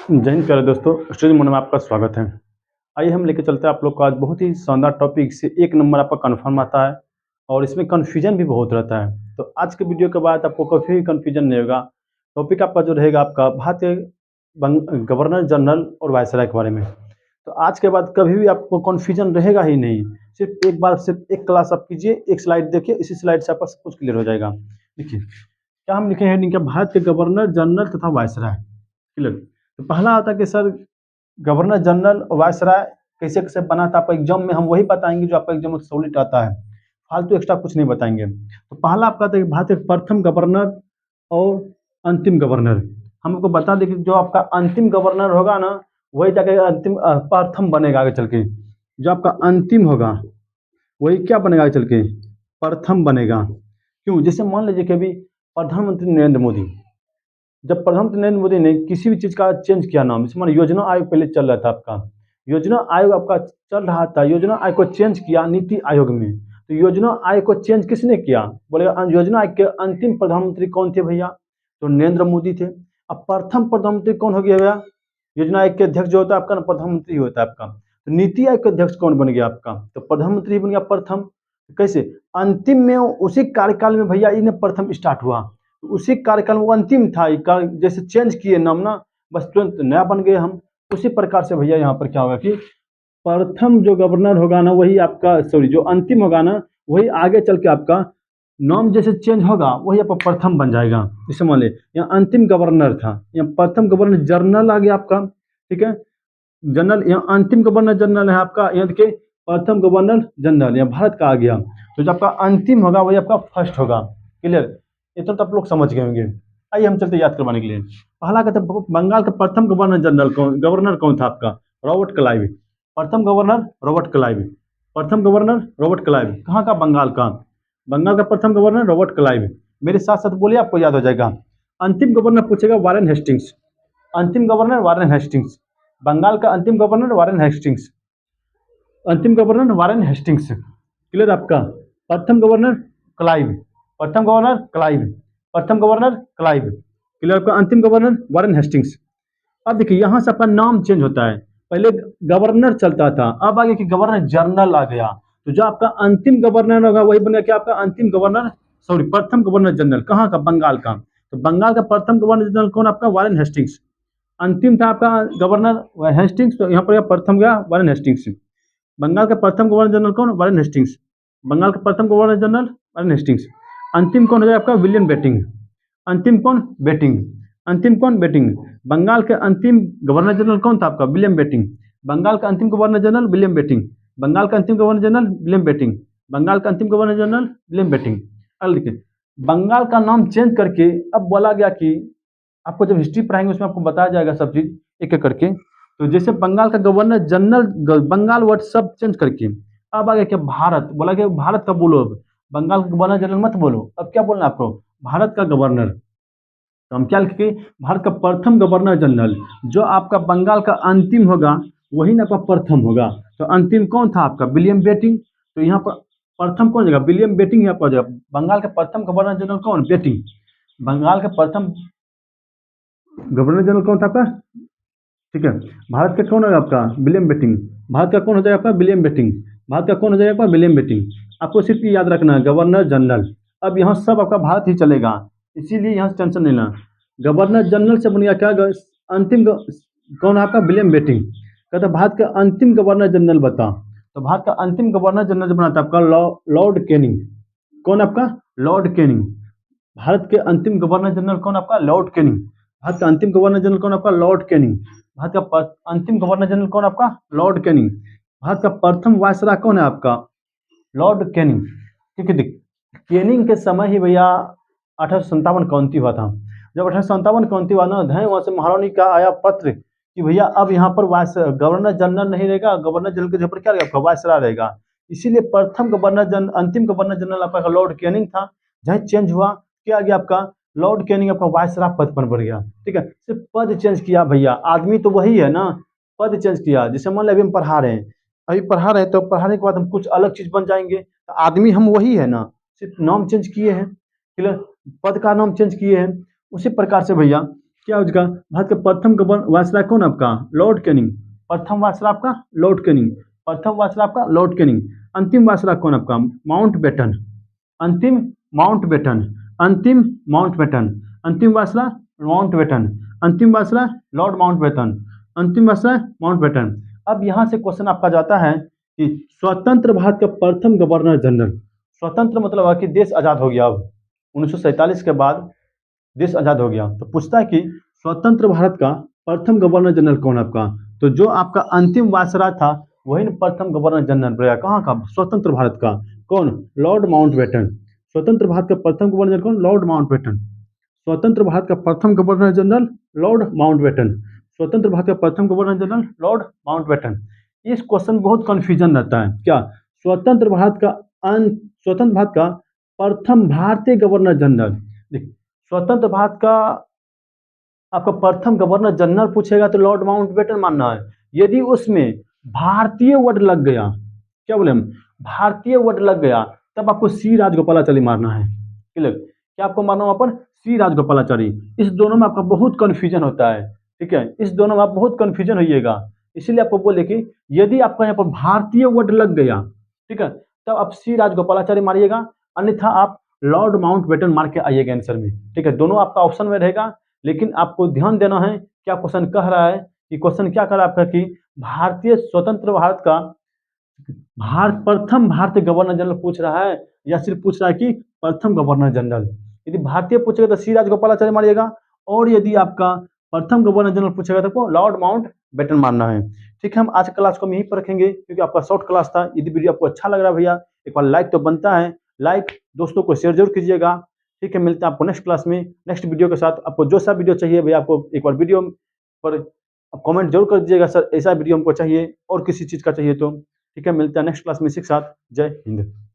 जय हिंद प्यारे दोस्तों, स्टडी मोड में आपका स्वागत है। आइए हम लेके चलते हैं आप लोग को आज बहुत ही शानदार टॉपिक से एक नंबर आपका कन्फर्म आता है और इसमें कन्फ्यूजन भी बहुत रहता है। तो आज के वीडियो के बाद आपको कभी भी कन्फ्यूजन नहीं होगा। टॉपिक आपका जो रहेगा आपका भारतीय गवर्नर जनरल और वायसराय के बारे में। तो आज के बाद कभी भी आपको कन्फ्यूजन रहेगा ही नहीं। सिर्फ एक क्लास आप कीजिए, एक स्लाइड देखिए, इसी स्लाइड से आपका सब कुछ क्लियर हो जाएगा। देखिए क्या हम लिखे हैं, इनके भारत के गवर्नर जनरल तथा वायसराय। क्लियर। तो पहला आता है कि सर गवर्नर जनरल और वायसराय कैसे कैसे बना था। आपको एग्जाम में हम वही बताएंगे जो आपका एग्जाम में सॉलिड आता है, फालतू एक्स्ट्रा कुछ नहीं बताएंगे। तो पहला आपका था कि भारत के प्रथम गवर्नर और अंतिम गवर्नर। हम आपको बता दें कि जो आपका अंतिम गवर्नर होगा ना, वही जाके अंतिम प्रथम बनेगा आगे चल के। जो आपका अंतिम होगा वही क्या बनेगा आगे चल के, प्रथम बनेगा। क्यों? जैसे मान लीजिए कि अभी प्रधानमंत्री नरेंद्र मोदी, जब प्रधानमंत्री नरेंद्र मोदी ने किसी भी चीज़ का चेंज किया नाम, जैसे मान योजना आयोग पहले चल रहा था आपका, योजना आयोग आपका चल रहा था, योजना आयोग को चेंज किया नीति आयोग में। तो योजना आयोग को चेंज किसने किया? बोलेगा योजना आयोग के अंतिम प्रधानमंत्री कौन थे भैया? तो नरेंद्र मोदी थे। अब प्रथम प्रधानमंत्री कौन हो गया भैया? योजना आयोग के अध्यक्ष जो होता है आपका ना, प्रधानमंत्री होता है आपका। तो नीति आयोग के अध्यक्ष कौन बन गया आपका? तो प्रधानमंत्री बन गया प्रथम। कैसे? अंतिम में उसी कार्यकाल में भैया इन्हें प्रथम स्टार्ट हुआ, तो उसी कार्यकाल में वो अंतिम था। जैसे चेंज किए नाम ना, बस तुरंत नया बन गए हम। उसी प्रकार से भैया यहाँ पर क्या होगा कि प्रथम जो गवर्नर होगा ना वही आपका, सॉरी, जो अंतिम होगा ना वही आगे चल के आपका नाम जैसे चेंज होगा वही आपका प्रथम बन जाएगा। जैसे मान ले यहाँ अंतिम गवर्नर था, यहाँ प्रथम गवर्नर जनरल आ गया आपका। ठीक है, जनरल, यहाँ अंतिम गवर्नर जनरल है आपका, यहाँ देखिए प्रथम गवर्नर जनरल यहाँ भारत का आ गया। तो जो आपका अंतिम होगा वही आपका फर्स्ट होगा। क्लियर? इतना तो आप लोग समझ गए होंगे। आइए हम चलते याद करवाने के लिए। पहला कहते हैं बंगाल का प्रथम गवर्नर जनरल कौन, गवर्नर कौन था आपका? Robert Clive. प्रथम गवर्नर रॉबर्ट क्लाइव। प्रथम गवर्नर रॉबर्ट क्लाइव कहाँ का? बंगाल का। बंगाल का प्रथम गवर्नर रॉबर्ट क्लाइव। मेरे साथ साथ बोलिए, आपको याद हो जाएगा। अंतिम गवर्नर पूछेगा वारेन हेस्टिंग्स। अंतिम गवर्नर वारेन हेस्टिंग्स। बंगाल का अंतिम गवर्नर वारेन हेस्टिंग्स। अंतिम गवर्नर वारेन हेस्टिंग्स। क्लियर आपका? प्रथम गवर्नर क्लाइव। प्रथम गवर्नर क्लाइव। प्रथम गवर्नर क्लाइव। क्लियर आपका? अंतिम गवर्नर वारेन हेस्टिंग्स। अब देखिए यहाँ से आपका नाम चेंज होता है। पहले गवर्नर चलता था, अब आगे कि गवर्नर जनरल आ गया। तो जो आपका अंतिम गवर्नर होगा वही बनेगा क्या आपका? अंतिम गवर्नर, सॉरी, प्रथम गवर्नर जनरल। कहाँ का? बंगाल का। तो बंगाल का प्रथम गवर्नर जनरल कौन आपका? Warren Hastings. अंतिम था आपका गवर्नर हेस्टिंग्स, तो यहाँ पर प्रथम गया वारेन हेस्टिंग्स। बंगाल का प्रथम गवर्नर जनरल कौन? Warren Hastings. बंगाल का प्रथम गवर्नर जनरल वारेन हेस्टिंग्स। अंतिम कौन हो जाए आपका? William Bentinck. अंतिम कौन? बेटिंग। अंतिम कौन? बेटिंग। बंगाल के अंतिम गवर्नर जनरल कौन था आपका? William Bentinck. बंगाल का अंतिम governor general William Bentinck. Bengal का अंतिम governor general William Bentinck. Bengal का अंतिम गवर्नर जनरल विलियम बेटिंग। अब देखिए बंगाल का नाम चेंज करके अब बोला गया कि आपको जब हिस्ट्री पढ़ाएंगे उसमें आपको बताया जाएगा सब चीज एक एक करके। तो जैसे बंगाल का गवर्नर जनरल, बंगाल वर्ड सब चेंज करके अब आ गया क्या? भारत। बोला गया भारत का बोलो, अब बंगाल का गवर्नर जनरल मत बोलो, अब क्या बोलना आपको? भारत का गवर्नर। तो हम क्या लिखेंगे? भारत का प्रथम गवर्नर जनरल। जो आपका बंगाल का अंतिम होगा वही ना आपका प्रथम होगा। तो अंतिम कौन था आपका? William Bentinck. तो यहाँ पर प्रथम कौन जाएगा? विलियम बेटिंग यहाँ पर जाएगा। बंगाल का प्रथम गवर्नर जनरल कौन? बेटिंग। बंगाल का प्रथम गवर्नर जनरल कौन था आपका? ठीक है। भारत का कौन है आपका? William betting. भारत का कौन हो जाएगा आपका? William betting. भारत का कौन हो जाएगा आपका? William Bentinck. आपको सिर्फ ये याद रखना है, गवर्नर जनरल। अब यहाँ सब आपका भारत ही चलेगा, इसीलिए यहाँ से टेंशन नहीं लेना। गवर्नर जनरल से बन गया क्या? अंतिम कौन है आपका? William Bentinck. कहता भारत का अंतिम गवर्नर जनरल बता। तो भारत का अंतिम गवर्नर जनरल जो बना था आपका लॉर्ड कैनिंग। कौन आपका? Lord Canning. भारत के अंतिम गवर्नर जनरल कौन आपका? Lord Canning. भारत का अंतिम गवर्नर जनरल कौन आपका? Lord Canning. भारत का अंतिम गवर्नर जनरल कौन आपका? Lord Canning. भारत का प्रथम वायसराय कौन है आपका? Lord Canning. क्योंकि देख कैनिंग के समय ही भैया 1857 क्रांति हुआ था। जब 1857 क्रांति हुआ ना, वहां से महारानी का आया पत्र कि भैया अब यहाँ पर वायस गवर्नर जनरल नहीं रहेगा, गवर्नर जनरल के जगह पर क्या रहेगा? आपका वायसराय रहेगा। इसीलिए प्रथम अंतिम गवर्नर जनरल आपका लॉर्ड कैनिंग था। जहाँ चेंज हुआ क्या आ गया आपका? लॉर्ड कैनिंग आपका वायसराय पद पर बढ़ गया। ठीक है, सिर्फ पद चेंज किया भैया, आदमी तो वही है ना, पद चेंज किया। जैसे मान लो अभी हम पढ़ा रहे हैं, अभी पढ़ा रहे हैं तो पढ़ाने के बाद हम कुछ अलग चीज बन जाएंगे, तो आदमी हम वही है ना, सिर्फ नाम चेंज किए हैं। क्लियर? पद का नाम चेंज किए हैं। उसी प्रकार से भैया क्या हो जाएगा? भारत का प्रथम गवर्नर वायसराय कौन आपका? Lord Canning. प्रथम वायसराय आपका लॉर्ड कैनिंग। प्रथम वायसराय आपका लॉर्ड कैनिंग। अंतिम वायसराय कौन आपका? माउंटबेटन। अंतिम माउंटबेटन। अंतिम माउंटबेटन। अंतिम वायसराय माउंटबेटन। अंतिम वायसराय लॉर्ड माउंटबेटन। अंतिम वायसराय माउंटबेटन। अब यहाँ से क्वेश्चन आपका जाता है कि स्वतंत्र भारत का प्रथम गवर्नर जनरल, स्वतंत्र मतलब है कि देश आजाद हो गया। अब 1947 के बाद देश आजाद हो गया, तो पूछता है कि स्वतंत्र भारत का प्रथम गवर्नर जनरल कौन आपका? तो जो आपका अंतिम वायसराय था वही न प्रथम गवर्नर जनरल रहेगा। कहाँ का? स्वतंत्र भारत का। कौन? Lord Mountbatten. स्वतंत्र भारत का प्रथम गवर्नर जनरल कौन? Lord Mountbatten. स्वतंत्र भारत का प्रथम गवर्नर जनरल लॉर्ड माउंटबेटन। स्वतंत्र भारत का प्रथम गवर्नर जनरल लॉर्ड माउंटबेटन। इस क्वेश्चन में बहुत कंफ्यूजन रहता है। क्या? स्वतंत्र भारत का स्वतंत्र भारत का प्रथम भारतीय गवर्नर जनरल। देखिए, स्वतंत्र भारत का आपका प्रथम गवर्नर जनरल पूछेगा तो लॉर्ड माउंटबेटन मानना है। यदि उसमें भारतीय वर्ड लग गया, क्या बोले हम, भारतीय वर्ड लग गया, तब आपको सी राजगोपालाचारी मारना है। क्लियर? क्या आपको मारना है? अपन सी राजगोपालाचारी। इस दोनों में आपका बहुत कंफ्यूजन होता है। ठीक है, इस दोनों में आप बहुत कंफ्यूजन होइएगा। इसीलिए आपको बोले कि यदि आपका यहाँ पर भारतीय वर्ड लग गया, ठीक है, तब आप सी राजगोपालाचारी मारिएगा, अन्यथा आप लॉर्ड माउंटबेटन मार के आइएगा आंसर में। ठीक है, दोनों आपका ऑप्शन में रहेगा, लेकिन आपको ध्यान देना है क्या क्वेश्चन कह रहा है। कि क्वेश्चन क्या कह रहा है आपका कि भारतीय स्वतंत्र भारत का प्रथम भारतीय गवर्नर जनरल पूछ रहा है, या सिर्फ पूछ रहा है कि प्रथम गवर्नर जनरल। यदि भारतीय पूछेगा तो सी राजगोपालाचारी मारिएगा, और यदि आपका प्रथम गवर्नर जनरल पूछेगा तो आपको लॉर्ड माउंट बेटन मानना है। ठीक है, हम आज क्लास को हम यहीं पर रखेंगे क्योंकि आपका शॉर्ट क्लास था। यदि वीडियो आपको अच्छा लग रहा है भैया, एक बार लाइक तो बनता है, लाइक दोस्तों को शेयर जरूर कीजिएगा। ठीक है, मिलते हैं आपको नेक्स्ट क्लास में नेक्स्ट वीडियो के साथ। आपको जो सा वीडियो चाहिए भैया, आपको एक बार वीडियो पर आप कमेंट जरूर कर दीजिएगा, सर ऐसा वीडियो हमको चाहिए और किसी चीज़ का चाहिए तो। ठीक है, मिलते हैं नेक्स्ट क्लास में इसी के साथ। जय हिंद।